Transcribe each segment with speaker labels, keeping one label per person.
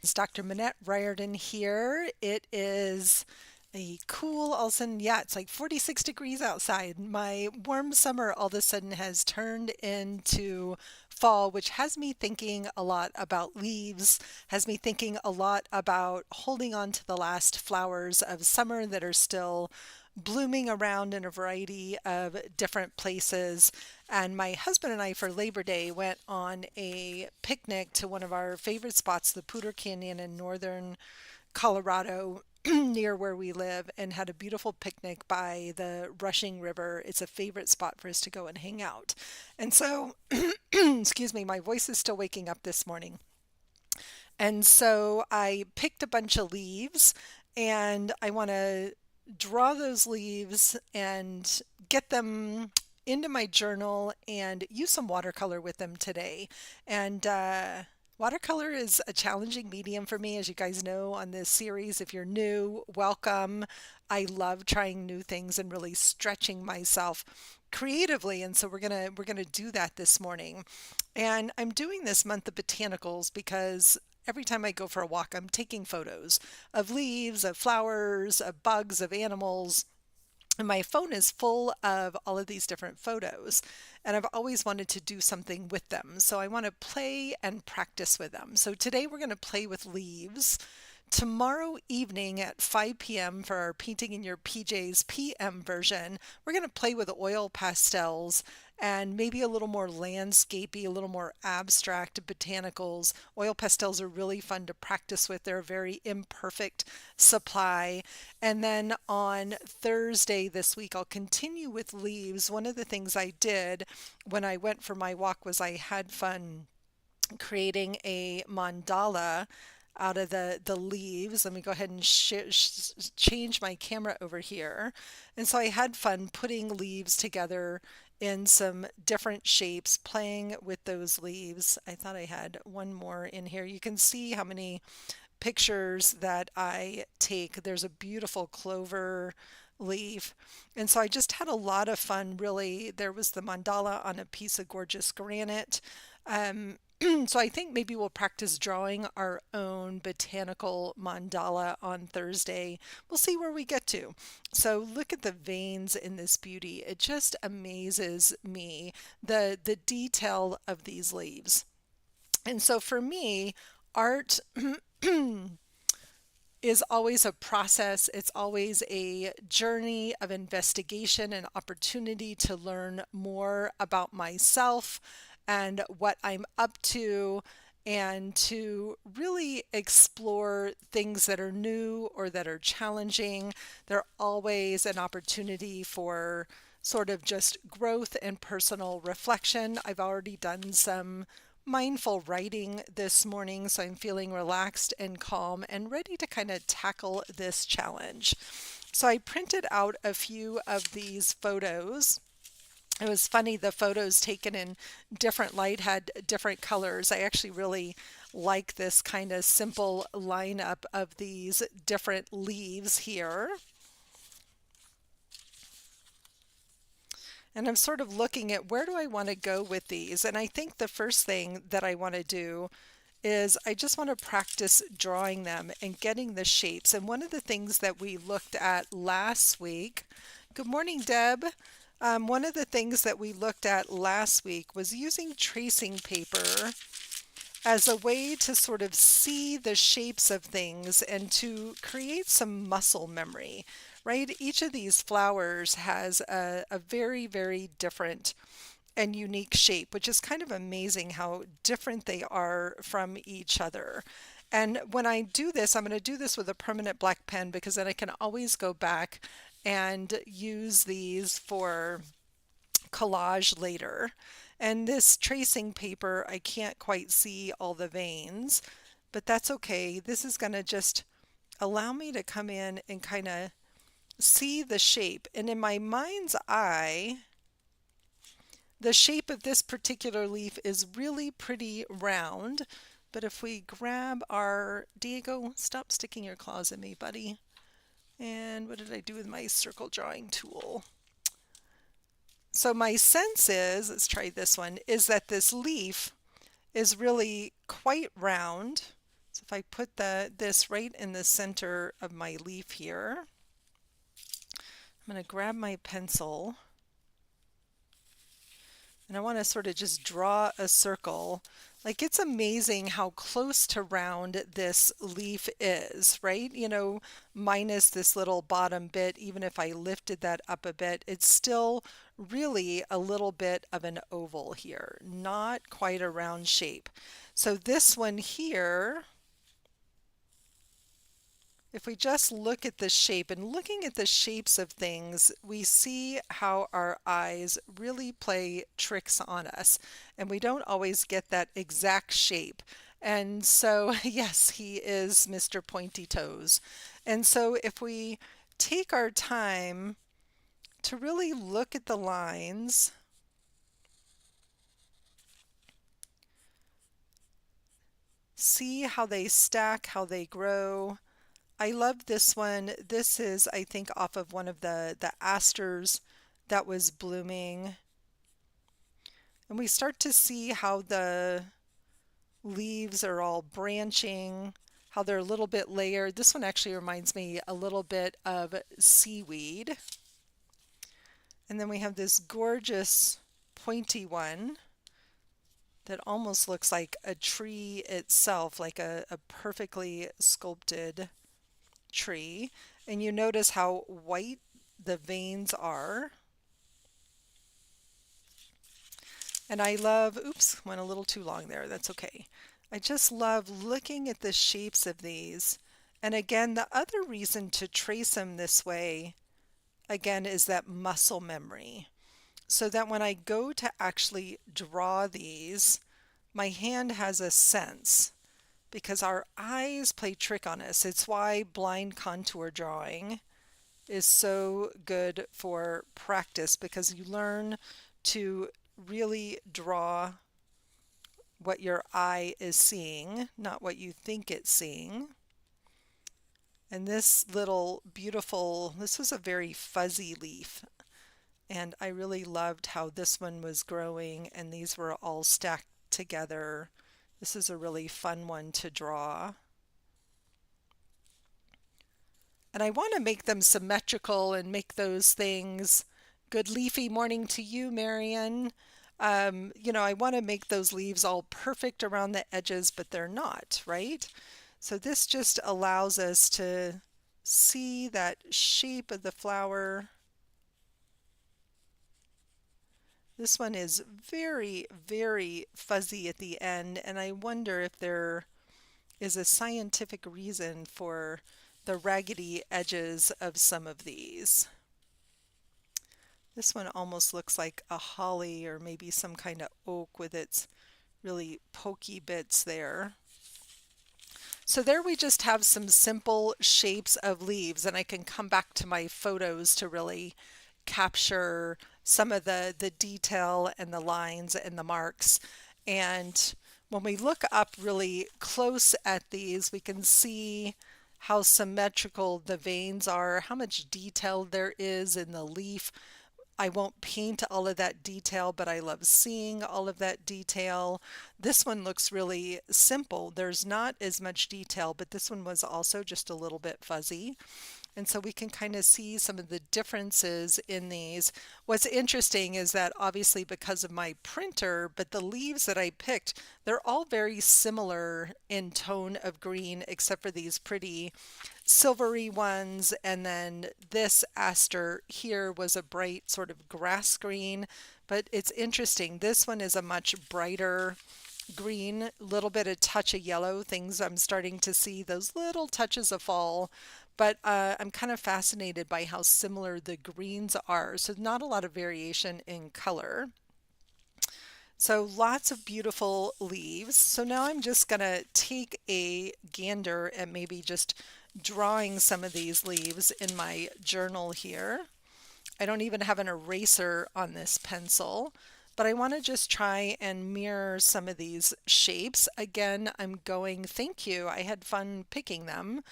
Speaker 1: It's Dr. Minette Riordan here. It is a cool, all of a sudden, yeah, it's like 46 degrees outside. My warm summer all of a sudden has turned into fall, which has me thinking a lot about leaves, has me thinking a lot about holding on to the last flowers of summer that are still blooming around in a variety of different places. And my husband and I, for Labor Day, went on a picnic to one of our favorite spots, the Poudre Canyon in northern Colorado, near where we live, and had a beautiful picnic by the rushing river. It's a favorite spot for us to go and hang out. And so, excuse me, my voice is still waking up this morning. And so I picked a bunch of leaves and I want to draw those leaves and get them into my journal and use some watercolor with them today. And watercolor is a challenging medium for me, as you guys know on this series. If you're new, welcome. I love trying new things and really stretching myself creatively, and so we're gonna do that this morning. And I'm doing this month of botanicals because every time I go for a walk, I'm taking photos of leaves, of flowers, of bugs, of animals. And my phone is full of all of these different photos. And I've always wanted to do something with them. So I want to play and practice with them. So today we're going to play with leaves. Tomorrow evening at 5 p.m. for our Painting in Your PJs PM version, we're going to play with oil pastels and maybe a little more landscapey, a little more abstract botanicals. Oil pastels are really fun to practice with. They're a very imperfect supply. And then on Thursday this week, I'll continue with leaves. One of the things I did when I went for my walk was I had fun creating a mandala out of the leaves. Let me go ahead and change my camera over here. And so I had fun putting leaves together in some different shapes, playing with those leaves. I thought I had one more in here. You can see how many pictures that I take. There's a beautiful clover leaf. And so I just had a lot of fun, really. There was the mandala on a piece of gorgeous granite. Um, so I think maybe we'll practice drawing our own botanical mandala on Thursday. We'll see where we get to. So look at the veins in this beauty. It just amazes me, the detail of these leaves. And so for me, art is always a process. It's always a journey of investigation and opportunity to learn more about myself and what I'm up to, and to really explore things that are new or that are challenging. They're always an opportunity for sort of just growth and personal reflection. I've already done some mindful writing this morning, so I'm feeling relaxed and calm and ready to kind of tackle this challenge. So I printed out a few of these photos. It was funny, the photos taken in different light had different colors. I actually really like this kind of simple lineup of these different leaves here. And I'm sort of looking at where do I want to go with these. And I think the first thing that I want to do is I just want to practice drawing them and getting the shapes. And one of the things that we looked at last week, good morning, Deb. One of the things that we looked at last week was using tracing paper as a way to sort of see the shapes of things and to create some muscle memory, right? Each of these flowers has a very, very different and unique shape, which is kind of amazing how different they are from each other. And when I do this, I'm going to do this with a permanent black pen because then I can always go back and use these for collage later. And this tracing paper, I can't quite see all the veins, but that's okay. This is going to just allow me to come in and kind of see the shape. And in my mind's eye, the shape of this particular leaf is really pretty round. But if we grab our, Diego, stop sticking your claws in me, buddy. And what did I do with my circle drawing tool? So my sense is, let's try this one, is that this leaf is really quite round. So if I put this right in the center of my leaf here, I'm going to grab my pencil and I want to sort of just draw a circle. Like, it's amazing how close to round this leaf is, right? You know, minus this little bottom bit, even if I lifted that up a bit, it's still really a little bit of an oval here, not quite a round shape. So this one here, if we just look at the shape, and looking at the shapes of things, we see how our eyes really play tricks on us, and we don't always get that exact shape. And so, yes, he is Mr. Pointy Toes. And so if we take our time to really look at the lines, see how they stack, how they grow. I love this one. This is, I think, off of one of the asters that was blooming. And we start to see how the leaves are all branching, how they're a little bit layered. This one actually reminds me a little bit of seaweed. And then we have this gorgeous pointy one that almost looks like a tree itself, like a perfectly sculpted tree. And you notice how white the veins are. And I love, oops, went a little too long there. That's okay. I just love looking at the shapes of these. And again, the other reason to trace them this way, again, is that muscle memory. So that when I go to actually draw these, my hand has a sense, because our eyes play trick on us. It's why blind contour drawing is so good for practice, because you learn to really draw what your eye is seeing, not what you think it's seeing. And this little beautiful, this was a very fuzzy leaf, and I really loved how this one was growing and these were all stacked together. This is a really fun one to draw. And I want to make them symmetrical and make those things. Good leafy morning to you, Marion. I want to make those leaves all perfect around the edges, but they're not, right? So this just allows us to see that shape of the flower. This one is very, very fuzzy at the end, and I wonder if there is a scientific reason for the raggedy edges of some of these. This one almost looks like a holly or maybe some kind of oak with its really pokey bits there. So there we just have some simple shapes of leaves, and I can come back to my photos to really capture some of the detail and the lines and the marks. And when we look up really close at these, we can see how symmetrical the veins are, how much detail there is in the leaf. I won't paint all of that detail, but I love seeing all of that detail. This one looks really simple. There's not as much detail, but this one was also just a little bit fuzzy. And so we can kind of see some of the differences in these. What's interesting is that obviously because of my printer, but the leaves that I picked, they're all very similar in tone of green, except for these pretty silvery ones. And then this aster here was a bright sort of grass green, but it's interesting. This one is a much brighter green, little bit of touch of yellow, things I'm starting to see, those little touches of fall. But I'm kind of fascinated by how similar the greens are. So not a lot of variation in color. So lots of beautiful leaves. So now I'm just going to take a gander at maybe just drawing some of these leaves in my journal here. I don't even have an eraser on this pencil, but I want to just try and mirror some of these shapes. Again, I'm going, thank you. I had fun picking them.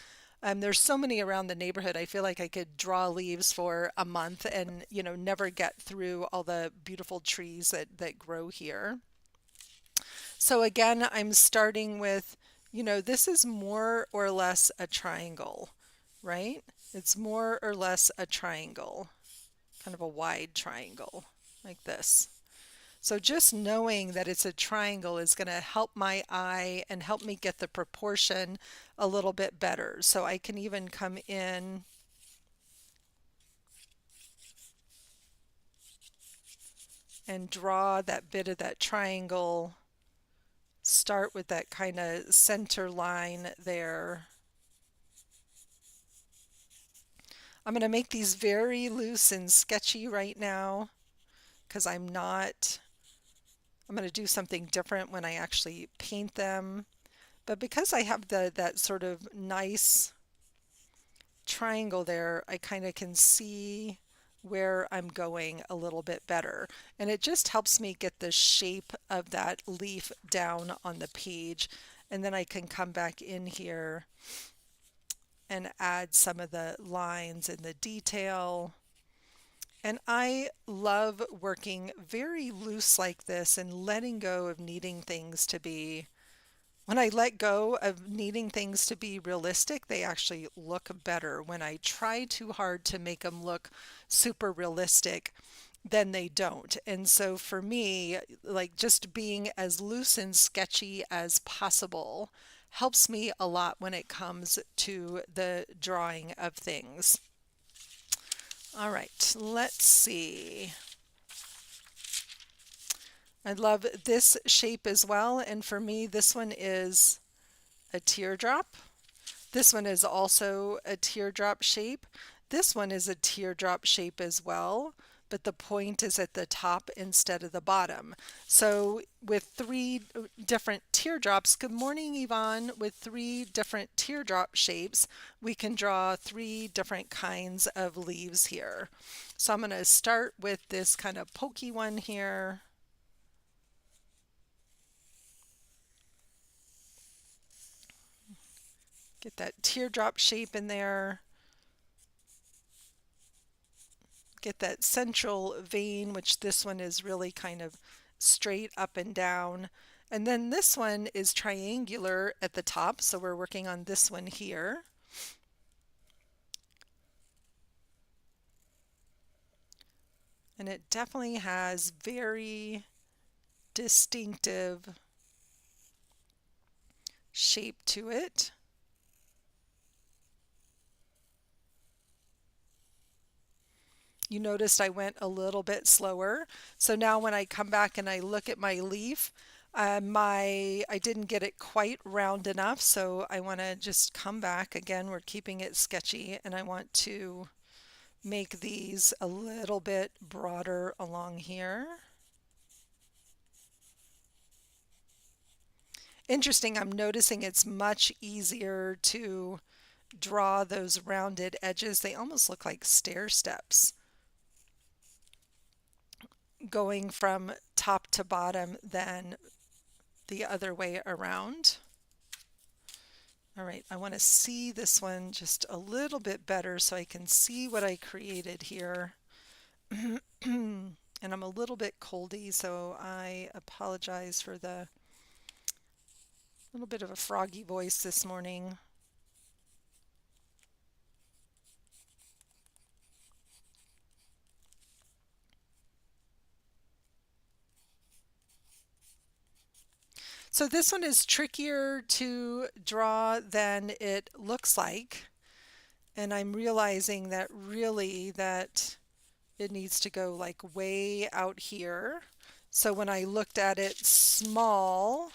Speaker 1: There's so many around the neighborhood. I feel like I could draw leaves for a month and, never get through all the beautiful trees that grow here. So again, I'm starting with You know, this is more or less a triangle, right? It's more or less a triangle, kind of a wide triangle like this. So just knowing that it's a triangle is going to help my eye and help me get the proportion a little bit better. So I can even come in and draw that bit of that triangle, start with that kind of center line there. I'm going to make these very loose and sketchy right now because I'm going to do something different when I actually paint them. But because I have that sort of nice triangle there, I kind of can see where I'm going a little bit better. And it just helps me get the shape of that leaf down on the page. And then I can come back in here and add some of the lines and the detail. And I love working very loose like this and letting go of needing things to be, when I let go of needing things to be realistic, they actually look better. When I try too hard to make them look super realistic, then they don't. And so for me, like just being as loose and sketchy as possible helps me a lot when it comes to the drawing of things. All right, let's see. I love this shape as well. And for me, this one is a teardrop. This one is also a teardrop shape. This one is a teardrop shape as well, but the point is at the top instead of the bottom. So with three different teardrops, good morning, Yvonne, with three different teardrop shapes, we can draw three different kinds of leaves here. So I'm going to start with this kind of pokey one here. Get that teardrop shape in there. Get that central vein, which this one is really kind of straight up and down. And then this one is triangular at the top, so we're working on this one here. And it definitely has very distinctive shape to it. You noticed I went a little bit slower. So now when I come back and I look at my leaf, I didn't get it quite round enough, so I want to just come back. Again, we're keeping it sketchy, and I want to make these a little bit broader along here. Interesting, I'm noticing it's much easier to draw those rounded edges. They almost look like stair steps going from top to bottom than the other way around. All right, I want to see this one just a little bit better so I can see what I created here. And I'm a little bit coldy, so I apologize for the little bit of a froggy voice this morning. So this one is trickier to draw than it looks like. And I'm realizing that really that it needs to go like way out here. So when I looked at it small,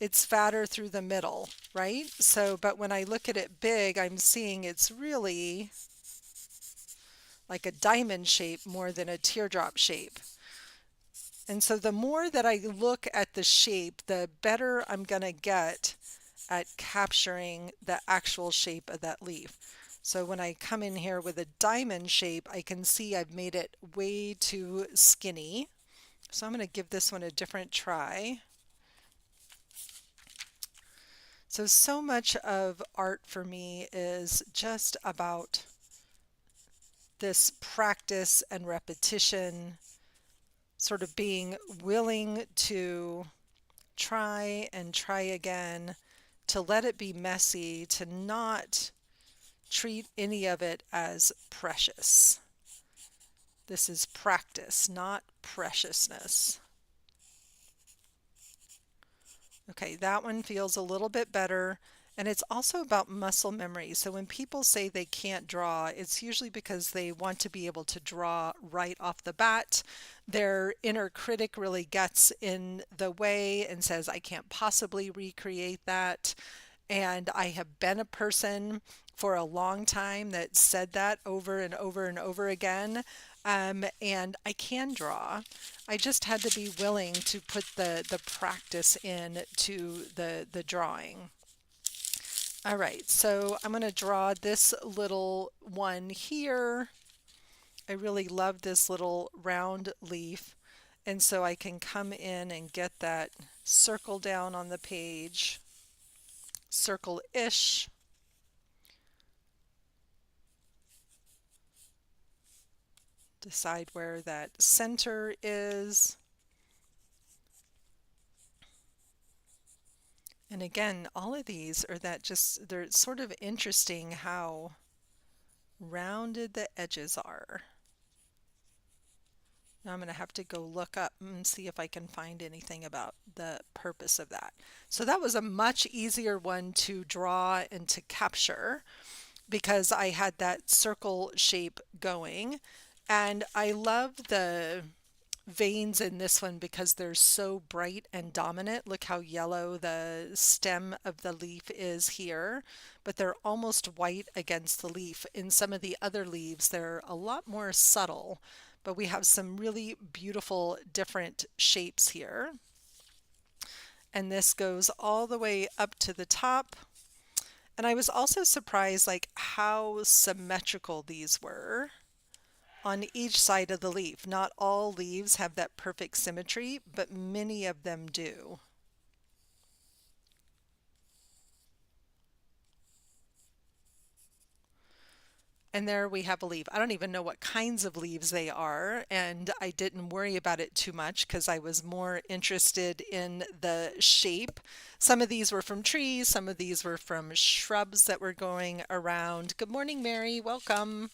Speaker 1: it's fatter through the middle, right? So, but when I look at it big, I'm seeing it's really like a diamond shape more than a teardrop shape. And so the more that I look at the shape, the better I'm going to get at capturing the actual shape of that leaf. So when I come in here with a diamond shape, I can see I've made it way too skinny. So I'm going to give this one a different try. So much of art for me is just about this practice and repetition, sort of being willing to try and try again to let it be messy, to not treat any of it as precious. This is practice, not preciousness. Okay, that one feels a little bit better. And it's also about muscle memory. So when people say they can't draw, it's usually because they want to be able to draw right off the bat. Their inner critic really gets in the way and says, I can't possibly recreate that. And I have been a person for a long time that said that over and over and over again. And I can draw. I just had to be willing to put the practice in to the drawing. All right, so I'm going to draw this little one here. I really love this little round leaf. And so I can come in and get that circle down on the page, circle-ish. Decide where that center is. And again, all of these are they're sort of interesting how rounded the edges are. Now I'm going to have to go look up and see if I can find anything about the purpose of that. So that was a much easier one to draw and to capture because I had that circle shape going. And I love the veins in this one because they're so bright and dominant. Look how yellow the stem of the leaf is here, but they're almost white against the leaf. In some of the other leaves, they're a lot more subtle, but we have some really beautiful different shapes here. And this goes all the way up to the top. And I was also surprised like how symmetrical these were on each side of the leaf. Not all leaves have that perfect symmetry, but many of them do. And there we have a leaf. I don't even know what kinds of leaves they are, and I didn't worry about it too much because I was more interested in the shape. Some of these were from trees, some of these were from shrubs that were going around. Good morning, Mary. Welcome.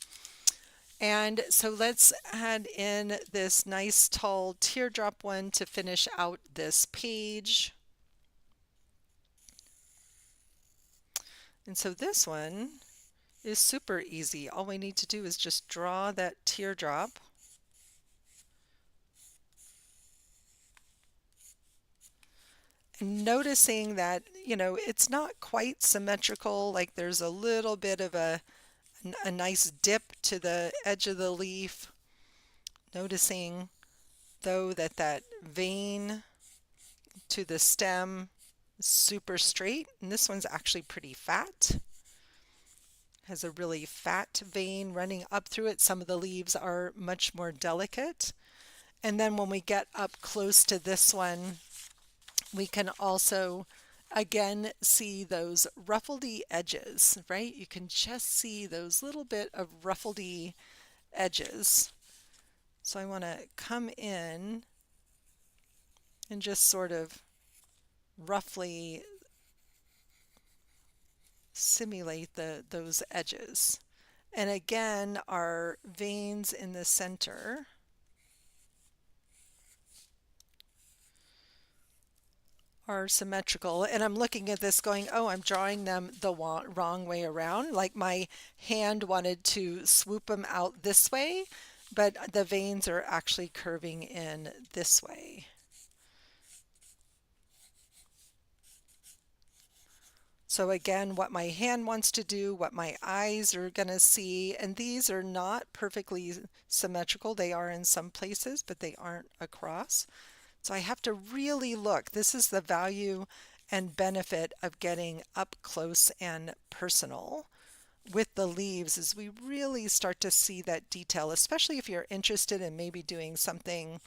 Speaker 1: And so let's add in this nice tall teardrop one to finish out this page. And so this one is super easy. All we need to do is just draw that teardrop. And noticing that, it's not quite symmetrical, like there's a little bit of a nice dip to the edge of the leaf. Noticing, though, that vein to the stem is super straight, and this one's actually pretty fat. Has a really fat vein running up through it. Some of the leaves are much more delicate. And then when we get up close to this one, we can also again see those ruffledy edges, right? You can just see those little bit of ruffledy edges. So I want to come in and just sort of roughly simulate those edges. And again, our veins in the center are symmetrical. And I'm looking at this going, oh, I'm drawing them the wrong way around. Like my hand wanted to swoop them out this way, but the veins are actually curving in this way. So again, what my hand wants to do, what my eyes are going to see, and these are not perfectly symmetrical. They are in some places, but they aren't across. So I have to really look. This is the value and benefit of getting up close and personal with the leaves as we really start to see that detail, especially if you're interested in maybe doing something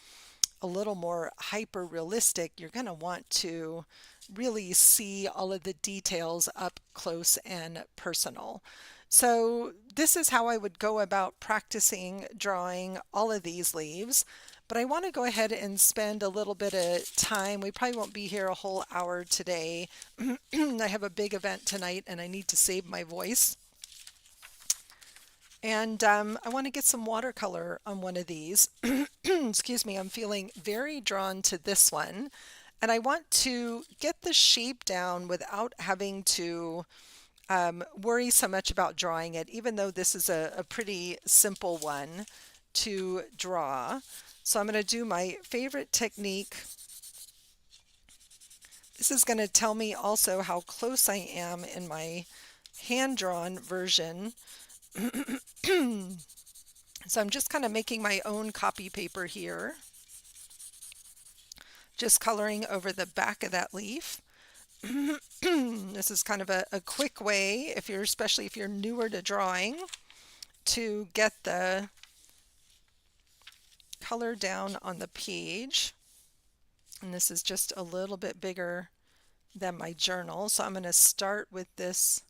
Speaker 1: a little more hyper realistic. You're going to want to really see all of the details up close and personal. So this is how I would go about practicing drawing all of these leaves. But I want to go ahead and spend a little bit of time. We probably won't be here a whole hour today. I have a big event tonight and I need to save my voice. And I want to get some watercolor on one of these. Excuse me, I'm feeling very drawn to this one. And I want to get the shape down without having to worry so much about drawing it, even though this is a pretty simple one to draw. So I'm going to do my favorite technique. This is going to tell me also how close I am in my hand-drawn version. So I'm just kind of making my own copy paper here, just coloring over the back of that leaf. This is kind of a quick way, especially if you're newer to drawing, to get the color down on the page. And this is just a little bit bigger than my journal, so I'm going to start with this.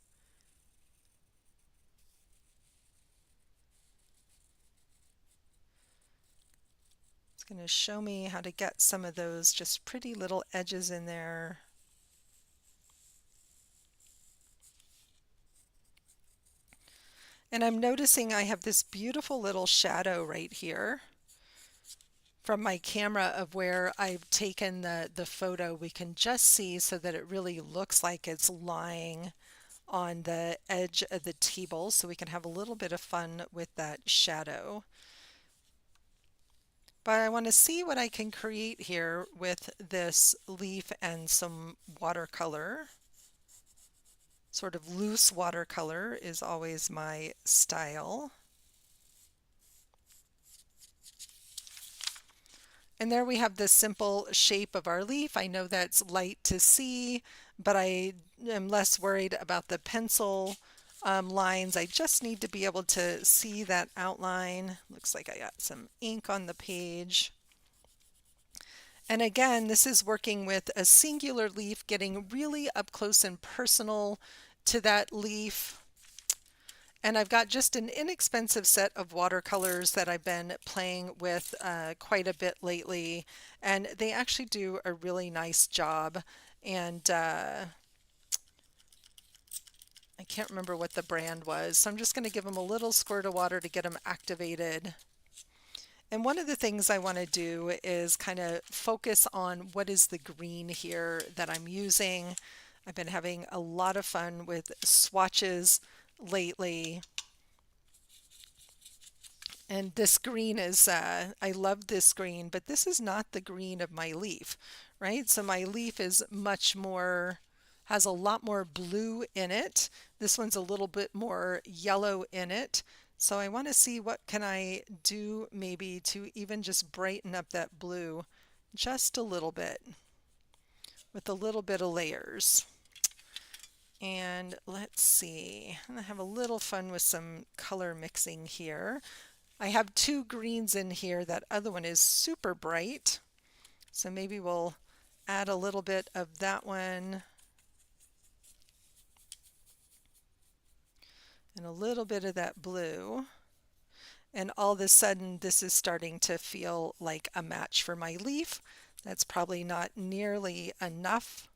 Speaker 1: It's going to show me how to get some of those just pretty little edges in there. And I'm noticing I have this beautiful little shadow right here from my camera of where I've taken the photo. We can just see so that it really looks like it's lying on the edge of the table, so we can have a little bit of fun with that shadow. But I want to see what I can create here with this leaf and some watercolor. Sort of loose watercolor is always my style. And there we have the simple shape of our leaf. I know that's light to see, but I am less worried about the pencil lines. I just need to be able to see that outline. Looks like I got some ink on the page. And again, this is working with a singular leaf, getting really up close and personal to that leaf. And I've got just an inexpensive set of watercolors that I've been playing with quite a bit lately, and they actually do a really nice job. And I can't remember what the brand was, so I'm just going to give them a little squirt of water to get them activated. And one of the things I want to do is kind of focus on what is the green here that I'm using. I've been having a lot of fun with swatches lately. And this green is, I love this green, but this is not the green of my leaf, right? So my leaf is much more, has a lot more blue in it. This one's a little bit more yellow in it. So I want to see what can I do maybe to even just brighten up that blue just a little bit with a little bit of layers. And let's see, I'm going to have a little fun with some color mixing here. I have two greens in here. That other one is super bright. So maybe we'll add a little bit of that one. And a little bit of that blue. And all of a sudden, this is starting to feel like a match for my leaf. That's probably not nearly enough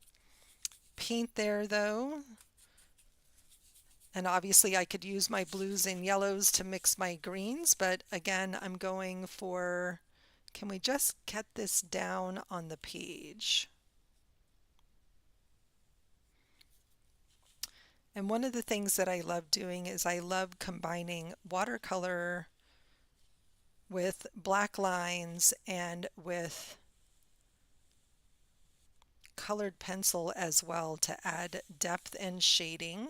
Speaker 1: paint there, though. And obviously I could use my blues and yellows to mix my greens, but again, I'm going for, can we just get this down on the page? And one of the things that I love doing is I love combining watercolor with black lines and with colored pencil as well to add depth and shading.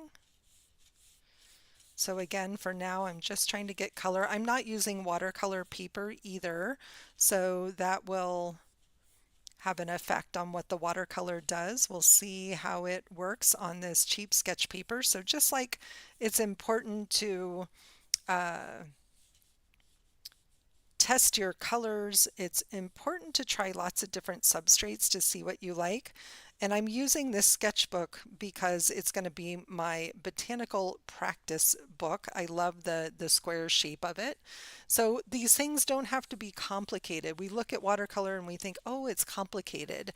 Speaker 1: So again, for now, I'm just trying to get color. I'm not using watercolor paper either, so that will have an effect on what the watercolor does. We'll see how it works on this cheap sketch paper. So just like it's important to test your colors, it's important to try lots of different substrates to see what you like. And I'm using this sketchbook because it's going to be my botanical practice book. I love the square shape of it. So these things don't have to be complicated. We look at watercolor and we think, oh, it's complicated.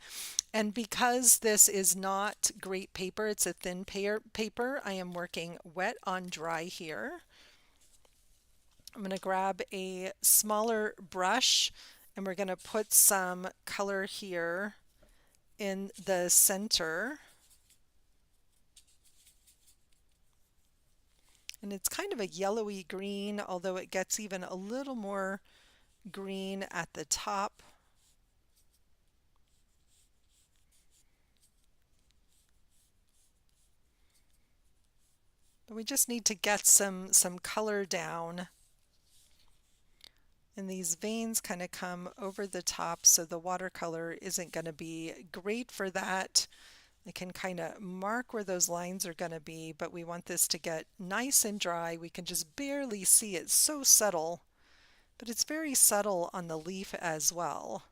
Speaker 1: And because this is not great paper, it's a thin paper, I am working wet on dry here. I'm going to grab a smaller brush and we're going to put some color here in the center. And it's kind of a yellowy green, although it gets even a little more green at the top. But we just need to get some color down. And these veins kind of come over the top, so the watercolor isn't going to be great for that. I can kind of mark where those lines are going to be, but we want this to get nice and dry. We can just barely see it, so subtle, but it's very subtle on the leaf as well.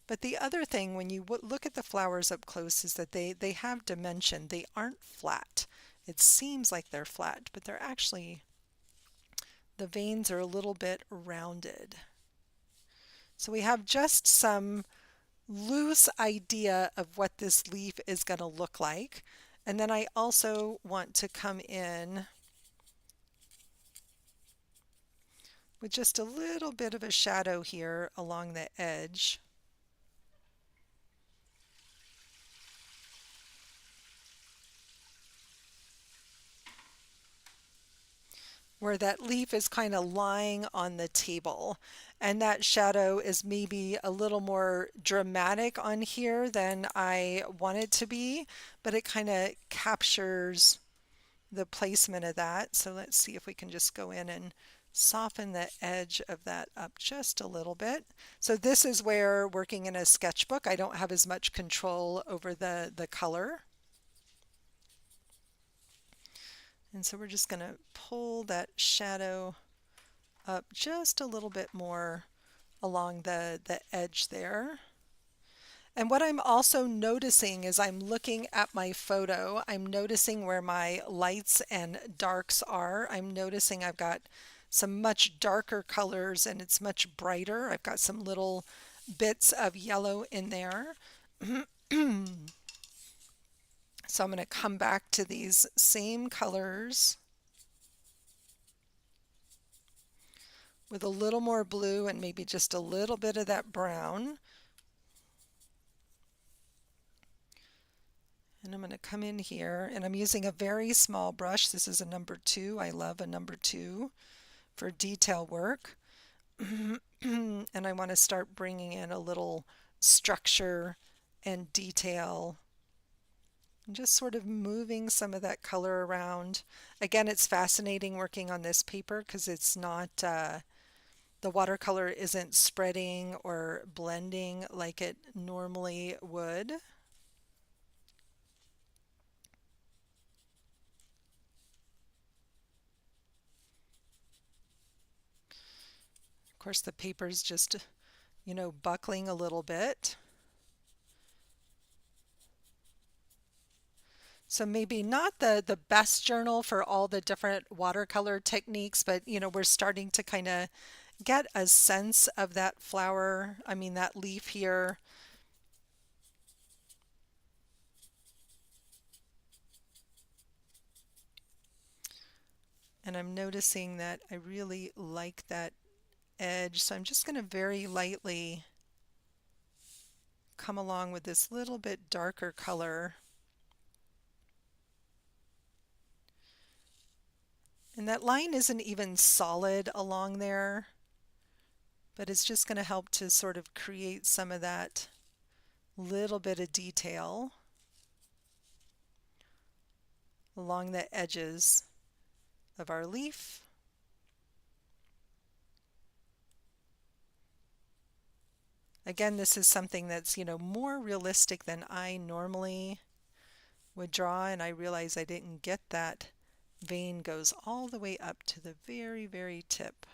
Speaker 1: But the other thing when you look at the flowers up close is that they have dimension. They aren't flat. It seems like they're flat, but they're actually, the veins are a little bit rounded. So we have just some loose idea of what this leaf is going to look like. And then I also want to come in with just a little bit of a shadow here along the edge. Where that leaf is kind of lying on the table. And that shadow is maybe a little more dramatic on here than I want it to be, but it kind of captures the placement of that. So let's see if we can just go in and soften the edge of that up just a little bit. So this is where working in a sketchbook, I don't have as much control over the color. And so we're just going to pull that shadow up just a little bit more along the edge there. And what I'm also noticing is I'm looking at my photo, I'm noticing where my lights and darks are. I'm noticing I've got some much darker colors and it's much brighter. I've got some little bits of yellow in there. So I'm going to come back to these same colors with a little more blue and maybe just a little bit of that brown. And I'm going to come in here and I'm using a very small brush. This is a number 2. I love a number 2 for detail work. And I want to start bringing in a little structure and detail. And just sort of moving some of that color around. Again, it's fascinating working on this paper because it's not, the watercolor isn't spreading or blending like it normally would. Of course, the paper's just, buckling a little bit. So maybe not the best journal for all the different watercolor techniques, but we're starting to kind of get a sense of that flower, that leaf here. And I'm noticing that I really like that edge, so I'm just going to very lightly come along with this little bit darker color. And that line isn't even solid along there, but it's just going to help to sort of create some of that little bit of detail along the edges of our leaf. Again, this is something that's, more realistic than I normally would draw, and I realize I didn't get that vein goes all the way up to the very, very tip.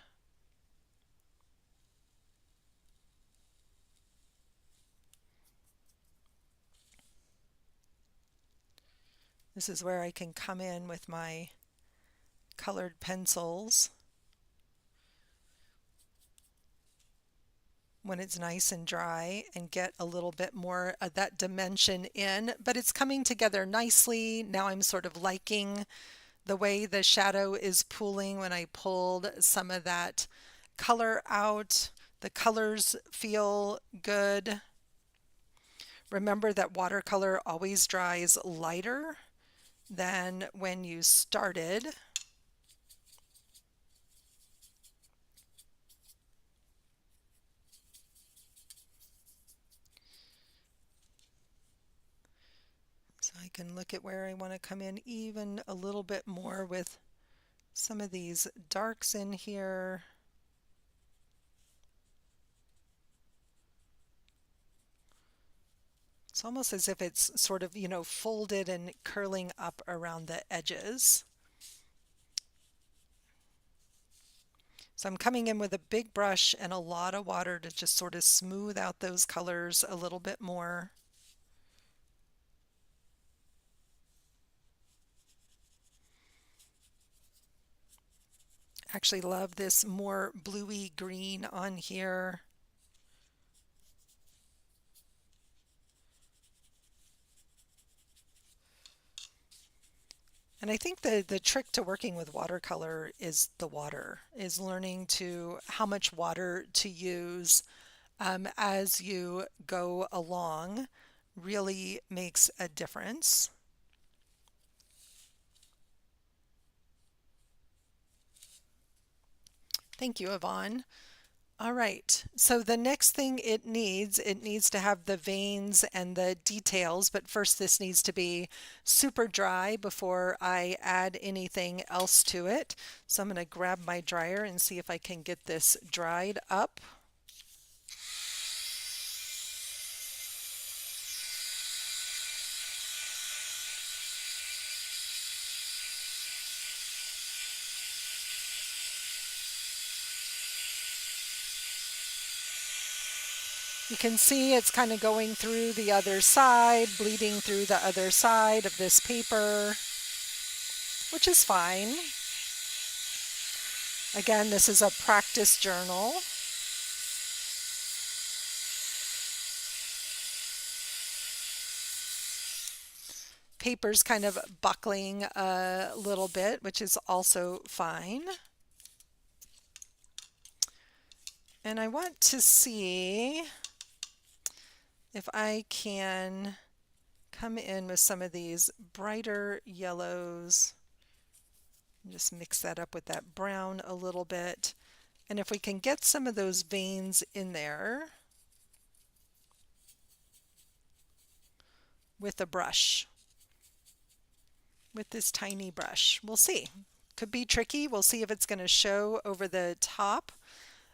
Speaker 1: This is where I can come in with my colored pencils when it's nice and dry and get a little bit more of that dimension in, but it's coming together nicely. Now I'm sort of liking the way the shadow is pooling when I pulled some of that color out. The colors feel good. Remember that watercolor always dries lighter than when you started. So I can look at where I want to come in even a little bit more with some of these darks in here. It's almost as if it's sort of, folded and curling up around the edges. So I'm coming in with a big brush and a lot of water to just sort of smooth out those colors a little bit more. Actually love this more bluey green on here. And I think the trick to working with watercolor is the water, is learning to how much water to use as you go along really makes a difference. Thank you, Yvonne. All right, so the next thing it needs to have the veins and the details, but first this needs to be super dry before I add anything else to it. So I'm going to grab my dryer and see if I can get this dried up. You can see it's kind of going through the other side, bleeding through the other side of this paper, which is fine. Again, this is a practice journal. Paper's kind of buckling a little bit, which is also fine. And I want to see if I can come in with some of these brighter yellows. Just mix that up with that brown a little bit. And if we can get some of those veins in there with a brush, with this tiny brush. We'll see. Could be tricky. We'll see if it's going to show over the top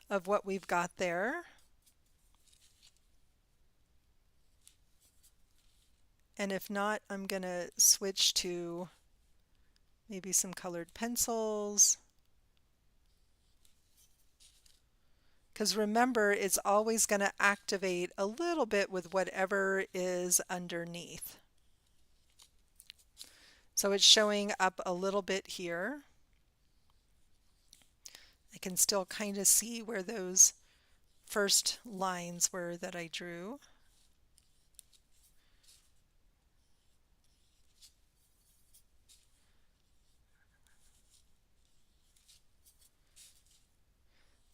Speaker 1: of what we've got there. And if not, I'm going to switch to maybe some colored pencils. Because remember, it's always going to activate a little bit with whatever is underneath. So it's showing up a little bit here. I can still kind of see where those first lines were that I drew.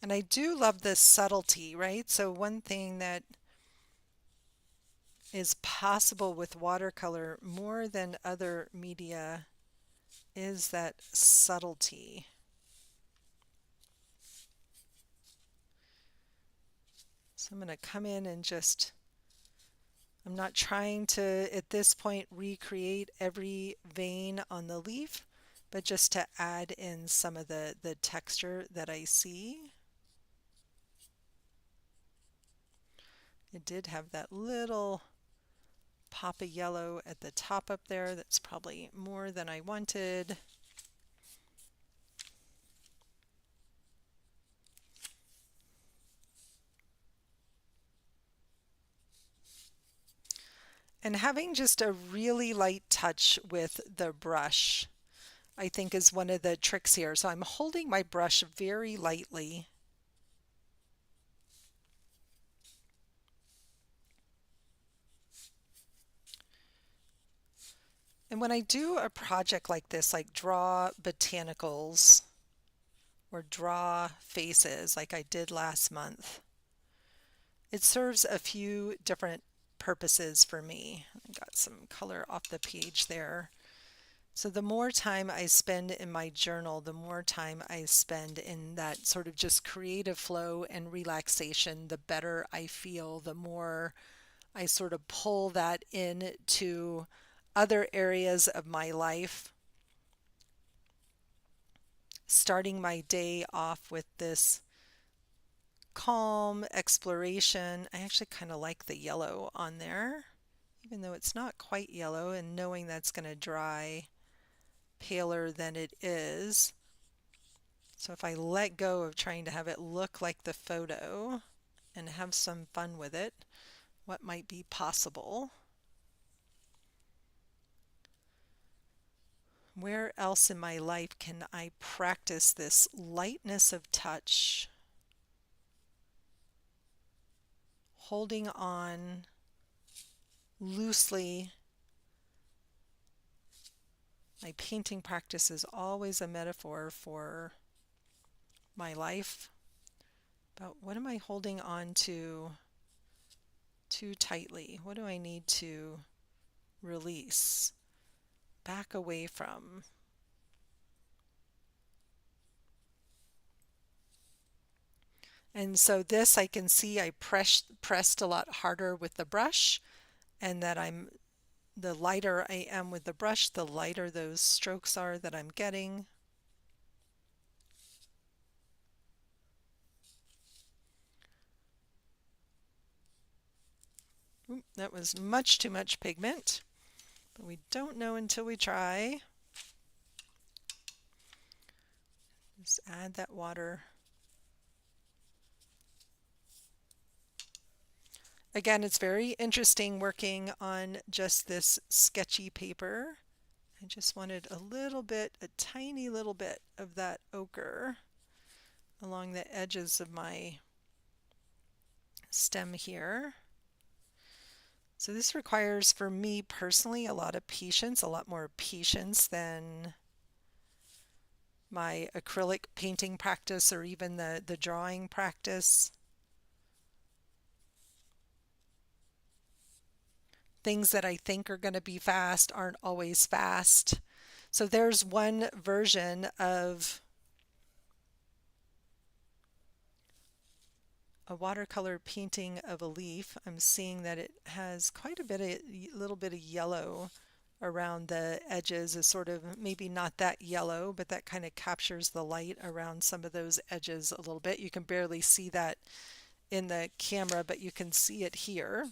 Speaker 1: And I do love this subtlety, right? So one thing that is possible with watercolor more than other media is that subtlety. So I'm going to come in and just, I'm not trying to at this point recreate every vein on the leaf, but just to add in some of the texture that I see. It did have that little pop of yellow at the top up there. That's probably more than I wanted. And having just a really light touch with the brush, I think is one of the tricks here. So I'm holding my brush very lightly. And when I do a project like this, like draw botanicals or draw faces like I did last month, it serves a few different purposes for me. I got some color off the page there. So the more time I spend in my journal, the more time I spend in that sort of just creative flow and relaxation, the better I feel, the more I sort of pull that into other areas of my life. Starting my day off with this calm exploration. I actually kind of like the yellow on there, even though it's not quite yellow, and knowing that's going to dry paler than it is. So if I let go of trying to have it look like the photo and have some fun with it, what might be possible? Where else in my life can I practice this lightness of touch? Holding on loosely. My painting practice is always a metaphor for my life. But what am I holding on to too tightly? What do I need to release, back away from? And so this I can see I pressed a lot harder with the brush, and that the lighter I am with the brush, the lighter those strokes are that I'm getting. Oop, that was much too much pigment, but we don't know until we try. Just add that water. Again, it's very interesting working on just this sketchy paper. I just wanted a little bit, a tiny little bit of that ochre along the edges of my stem here. So this requires, for me personally, a lot of patience, a lot more patience than my acrylic painting practice or even the drawing practice. Things that I think are going to be fast aren't always fast. So there's one version of a watercolor painting of a leaf. I'm seeing that it has quite a little bit of yellow around the edges, is sort of maybe not that yellow, but that kind of captures the light around some of those edges a little bit. You can barely see that in the camera, but you can see it here.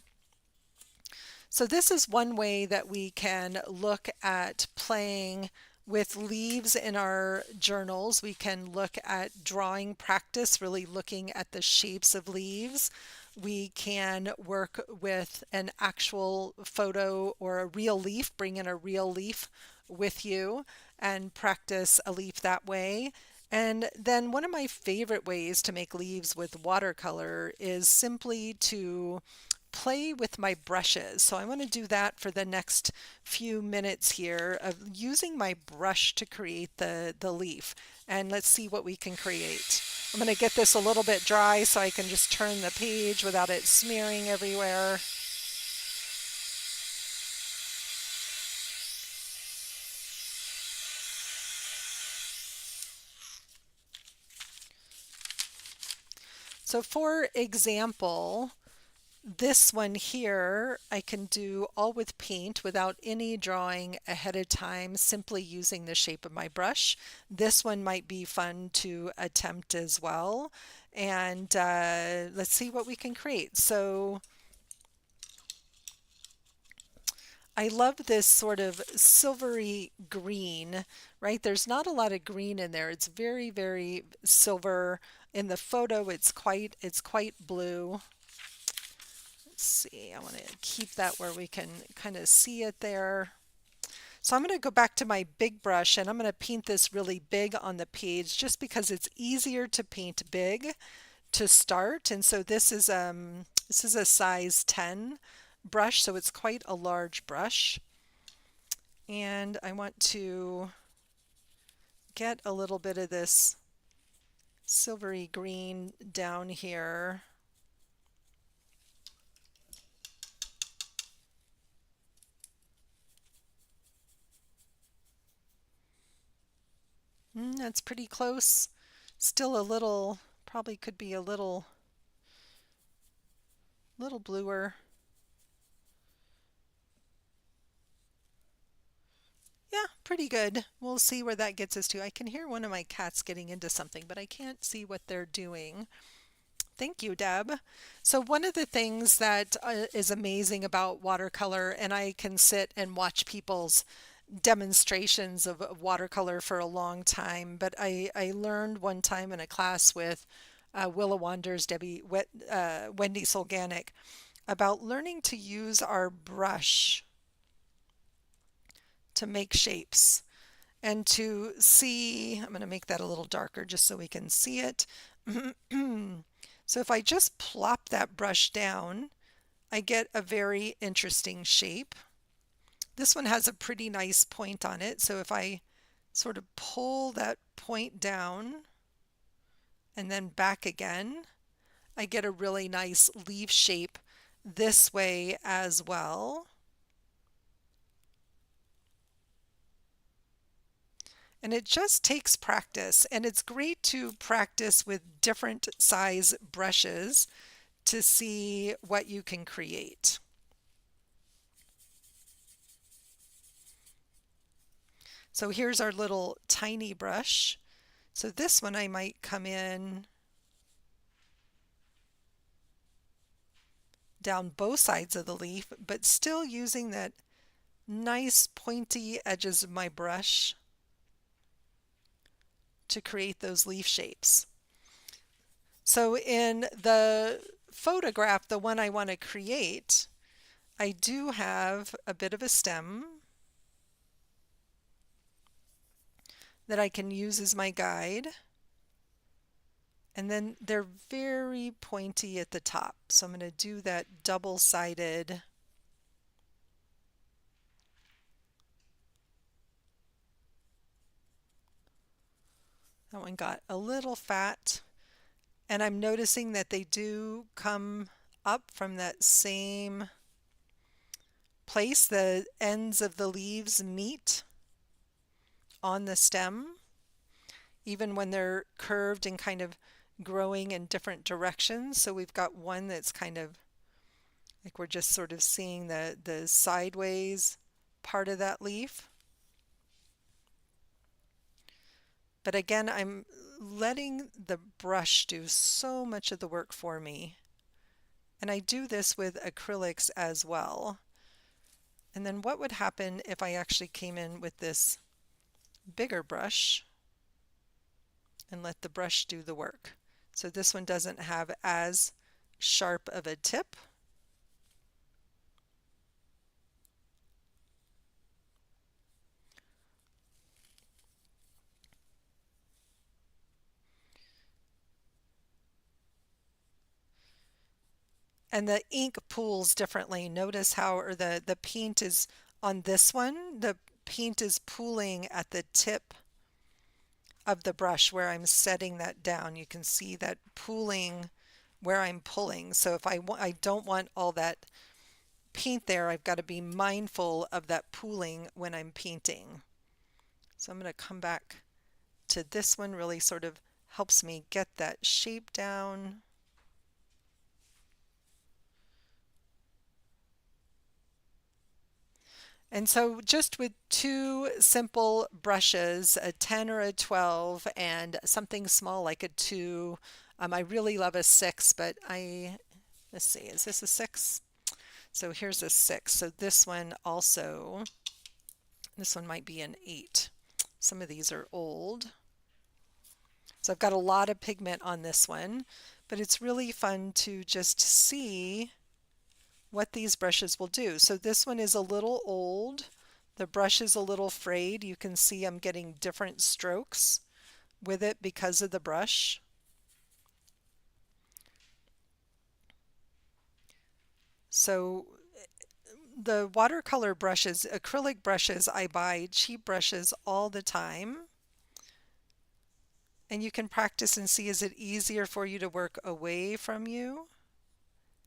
Speaker 1: So this is one way that we can look at playing with leaves in our journals. We can look at drawing practice, really looking at the shapes of leaves. We can work with an actual photo or a real leaf, bring in a real leaf with you and practice a leaf that way. And then one of my favorite ways to make leaves with watercolor is simply to play with my brushes. So I want to do that for the next few minutes here of using my brush to create the leaf. And let's see what we can create. I'm going to get this a little bit dry so I can just turn the page without it smearing everywhere. So for example, this one here, I can do all with paint without any drawing ahead of time, simply using the shape of my brush. This one might be fun to attempt as well. And let's see what we can create. So I love this sort of silvery green, right? There's not a lot of green in there. It's very, very silver. In the photo, it's quite blue. let's see, I want to keep that where we can kind of see it there. So I'm going to go back to my big brush and I'm going to paint this really big on the page just because it's easier to paint big to start. And so this is a size 10 brush, so it's quite a large brush. And I want to get a little bit of this silvery green down here. That's pretty close. Still a little, probably could be a little bluer. Yeah, pretty good. We'll see where that gets us to. I can hear one of my cats getting into something, but I can't see what they're doing. Thank you, Deb. So one of the things that is amazing about watercolor, and I can sit and watch people's demonstrations of watercolor for a long time, but I learned one time in a class with Willa Wanders, Wendy Solganic, about learning to use our brush to make shapes and to see. I'm going to make that a little darker just so we can see it. So if I just plop that brush down, I get a very interesting shape. This one has a pretty nice point on it, so if I sort of pull that point down and then back again, I get a really nice leaf shape this way as well. And it just takes practice, and it's great to practice with different size brushes to see what you can create. So here's our little tiny brush. So this one I might come in down both sides of the leaf, but still using that nice pointy edges of my brush to create those leaf shapes. So in the photograph, the one I want to create, I do have a bit of a stem that I can use as my guide. And then they're very pointy at the top. So I'm going to do that double-sided. That one got a little fat. And I'm noticing that they do come up from that same place. The ends of the leaves meet on the stem, even when they're curved and kind of growing in different directions. So we've got one that's kind of like we're just sort of seeing the sideways part of that leaf. But again, I'm letting the brush do so much of the work for me. And I do this with acrylics as well. And then what would happen if I actually came in with this bigger brush and let the brush do the work? So this one doesn't have as sharp of a tip. And the ink pools differently. Notice how, or the paint is on this one, the paint is pooling at the tip of the brush where I'm setting that down. You can see that pooling where I'm pulling. So if I don't want all that paint there, I've got to be mindful of that pooling when I'm painting. So I'm going to come back to this one, really sort of helps me get that shape down. And so just with two simple brushes, a 10 or a 12, and something small like a 2, I really love a 6, but let's see, is this a 6? So here's a 6. So this one also, this one might be an 8. Some of these are old. So I've got a lot of pigment on this one, but it's really fun to just see what these brushes will do. So this one is a little old. The brush is a little frayed. You can see I'm getting different strokes with it because of the brush. So the watercolor brushes, acrylic brushes, I buy cheap brushes all the time. And you can practice and see, is it easier for you to work away from you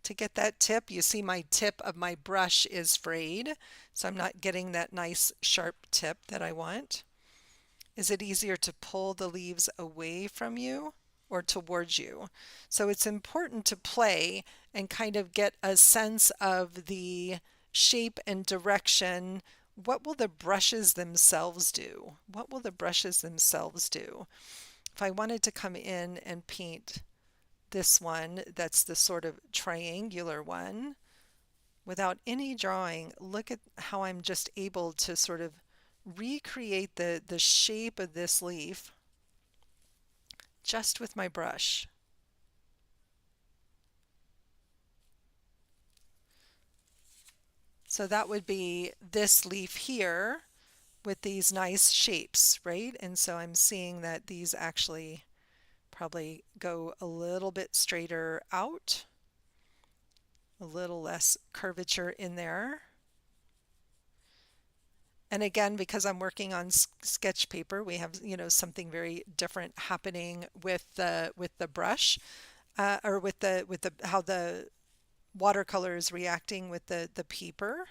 Speaker 1: to get that tip? You see my tip of my brush is frayed, so I'm not getting that nice sharp tip that I want. Is it easier to pull the leaves away from you or towards you? So it's important to play and kind of get a sense of the shape and direction. What will the brushes themselves do? What will the brushes themselves do? If I wanted to come in and paint this one, that's the sort of triangular one, without any drawing, look at how I'm just able to sort of recreate the shape of this leaf just with my brush. So that would be this leaf here with these nice shapes, right? And so I'm seeing that these actually probably go a little bit straighter out, a little less curvature in there. And again, because I'm working on sketch paper, we have, something very different happening with the brush, or with the how the watercolor is reacting with the paper.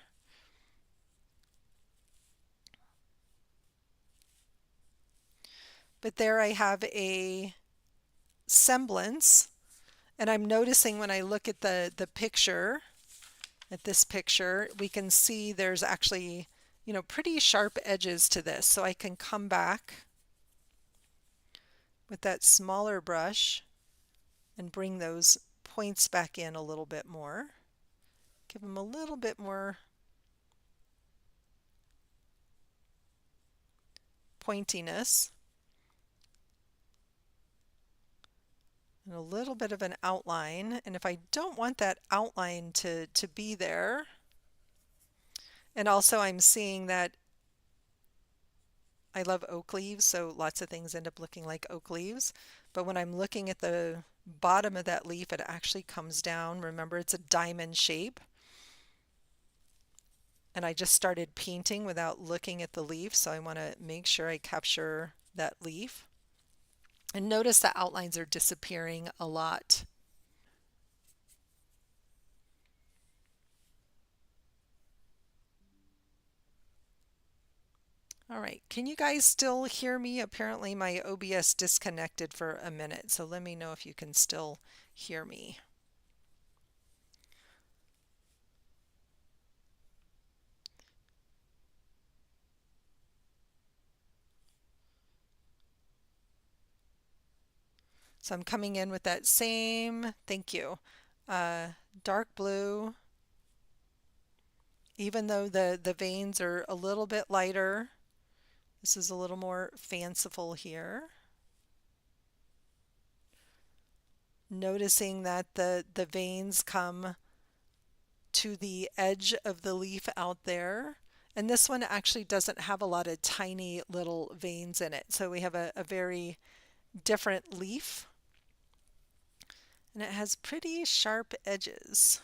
Speaker 1: But there I have a semblance, and I'm noticing when I look at the picture, at this picture, we can see there's actually, pretty sharp edges to this. So I can come back with that smaller brush and bring those points back in a little bit more. Give them a little bit more pointiness and a little bit of an outline. And if I don't want that outline to be there, and also I'm seeing that I love oak leaves, so lots of things end up looking like oak leaves. But when I'm looking at the bottom of that leaf, it actually comes down. Remember, it's a diamond shape. And I just started painting without looking at the leaf, so I want to make sure I capture that leaf. And notice the outlines are disappearing a lot. All right, can you guys still hear me? Apparently my OBS disconnected for a minute, so let me know if you can still hear me. So I'm coming in with that same, thank you, dark blue, even though the veins are a little bit lighter. This is a little more fanciful here. Noticing that the veins come to the edge of the leaf out there. And this one actually doesn't have a lot of tiny little veins in it. So we have a very different leaf. And it has pretty sharp edges.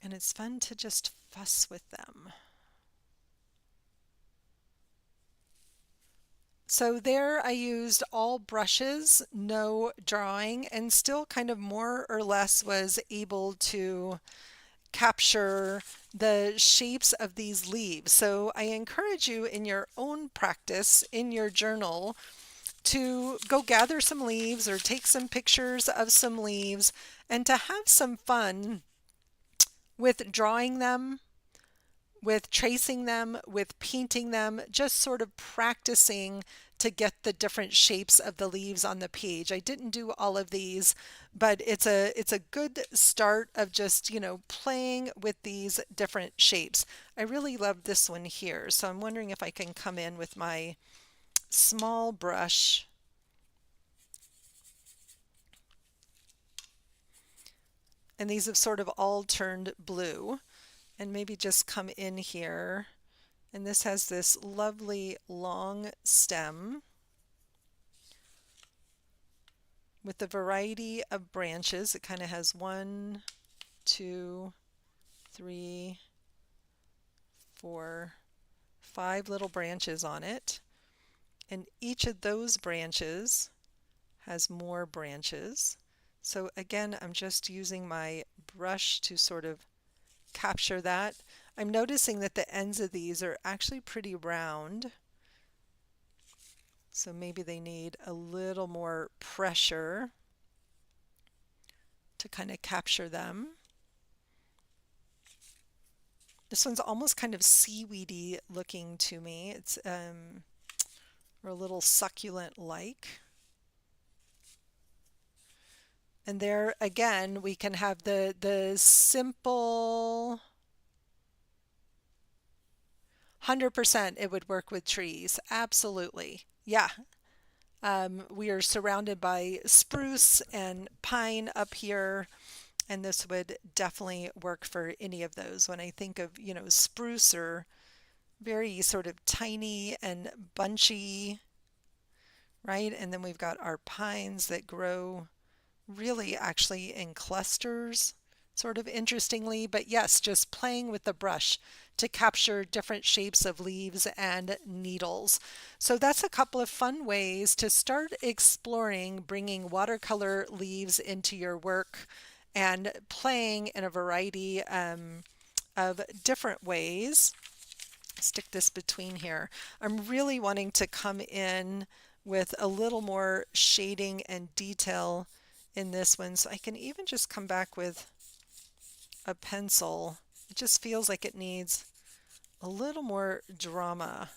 Speaker 1: And it's fun to just fuss with them. So there I used all brushes, no drawing, and still kind of more or less was able to capture the shapes of these leaves. So I encourage you in your own practice, in your journal, to go gather some leaves or take some pictures of some leaves and to have some fun with drawing them, with tracing them, with painting them, just sort of practicing to get the different shapes of the leaves on the page. I didn't do all of these, but it's a good start of just, playing with these different shapes. I really love this one here, so I'm wondering if I can come in with my small brush and these have sort of all turned blue, and maybe just come in here. And this has this lovely long stem with a variety of branches. It kind of has 1, 2, 3, 4, 5 little branches on it. And each of those branches has more branches. So again, I'm just using my brush to sort of capture that. I'm noticing that the ends of these are actually pretty round. So maybe they need a little more pressure to kind of capture them. This one's almost kind of seaweedy looking to me. It's or a little succulent like. And there again, we can have the simple 100% it would work with trees. Absolutely. Yeah. We are surrounded by spruce and pine up here, and this would definitely work for any of those. When I think of, spruce are very sort of tiny and bunchy, right? And then we've got our pines that grow really actually in clusters, sort of interestingly. But yes, just playing with the brush to capture different shapes of leaves and needles. So that's a couple of fun ways to start exploring bringing watercolor leaves into your work and playing in a variety of different ways. Stick this between here. I'm really wanting to come in with a little more shading and detail in this one, so I can even just come back with a pencil. It just feels like it needs a little more drama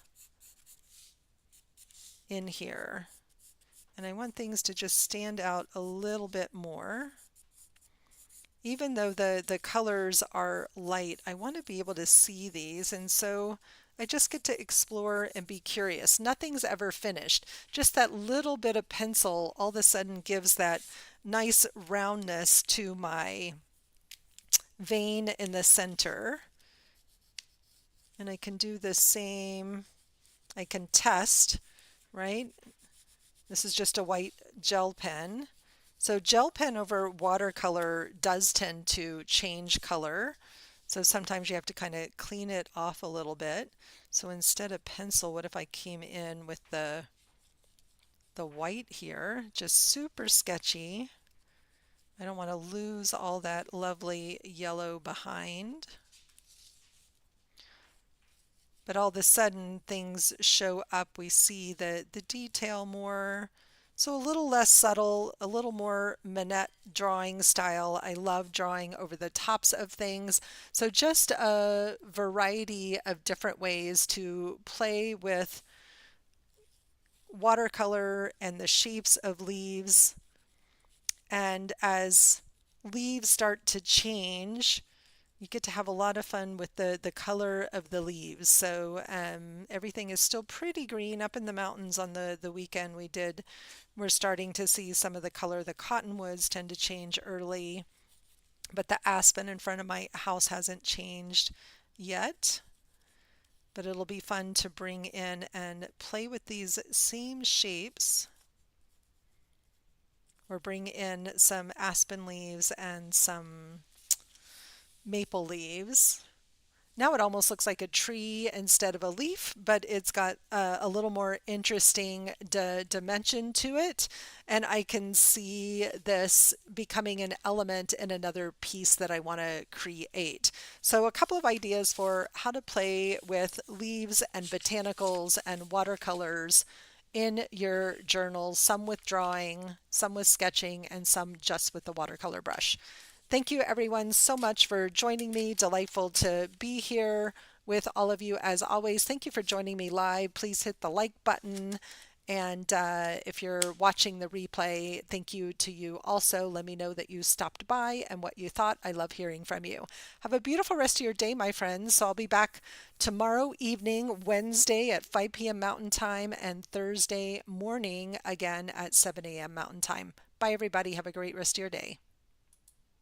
Speaker 1: in here, and I want things to just stand out a little bit more. Even though the colors are light, I want to be able to see these, and so I just get to explore and be curious. Nothing's ever finished. Just that little bit of pencil all of a sudden gives that nice roundness to my vein in the center. And I can do the same. I can test, right? This is just a white gel pen. So gel pen over watercolor does tend to change color. So sometimes you have to kind of clean it off a little bit. So instead of pencil, what if I came in with the white here, just super sketchy. I don't want to lose all that lovely yellow behind. But all of a sudden things show up. We see the detail more. So a little less subtle, a little more Minette drawing style. I love drawing over the tops of things. So just a variety of different ways to play with watercolor and the shapes of leaves. And as leaves start to change, you get to have a lot of fun with the color of the leaves. So everything is still pretty green up in the mountains. On the weekend we're starting to see some of the color. The cottonwoods tend to change early, but the aspen in front of my house hasn't changed yet. But it'll be fun to bring in and play with these same shapes, or bring in some aspen leaves and some maple leaves. Now it almost looks like a tree instead of a leaf, but it's got a little more interesting dimension to it. And I can see this becoming an element in another piece that I want to create. So a couple of ideas for how to play with leaves and botanicals and watercolors in your journals, some with drawing, some with sketching, and some just with the watercolor brush. Thank you everyone so much for joining me. Delightful to be here with all of you as always. Thank you for joining me live. Please hit the like button And if you're watching the replay, thank you to you also. Let me know that you stopped by and what you thought. I love hearing from you. Have a beautiful rest of your day, my friends. So I'll be back tomorrow evening, Wednesday at 5 p.m. Mountain Time, and Thursday morning again at 7 a.m. Mountain Time. Bye, everybody. Have a great rest of your day.